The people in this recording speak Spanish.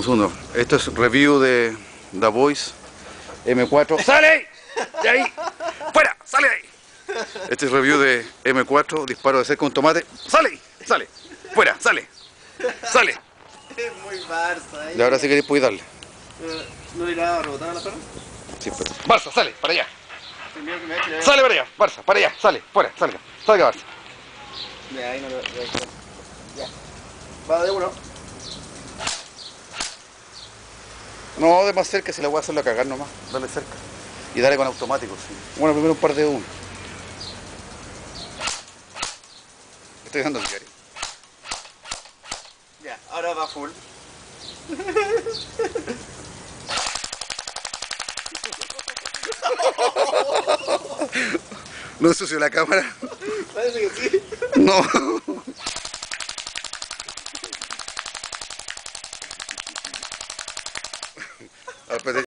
segundo. Esto es review de The Voice M4. ¡Sale ahí! ¡De ahí! ¡Fuera! ¡Sale de ahí! Este es review de M4, disparo de cerca con tomate. ¡Sale ahí! ¡Sale! ¡Fuera! ¡Sale! ¡Sale! Es muy barza. Y ahora sí queréis podéis darle. ¿No irá a rebotar a la perra? Sí, pero... Barza, sale, para allá. Sale para allá, Barza, para allá, sale, fuera, salga. Salga, Barza. Ya, ahí no lo... Ya. Va de uno. No, de más cerca, si la voy a hacerlo a cagar nomás. Dale cerca. Y dale con automático, sí. Bueno, primero un par de uno. Estoy dando el diario. Ya, ahora va full. ¿No ensució la cámara? Parece que sí. No.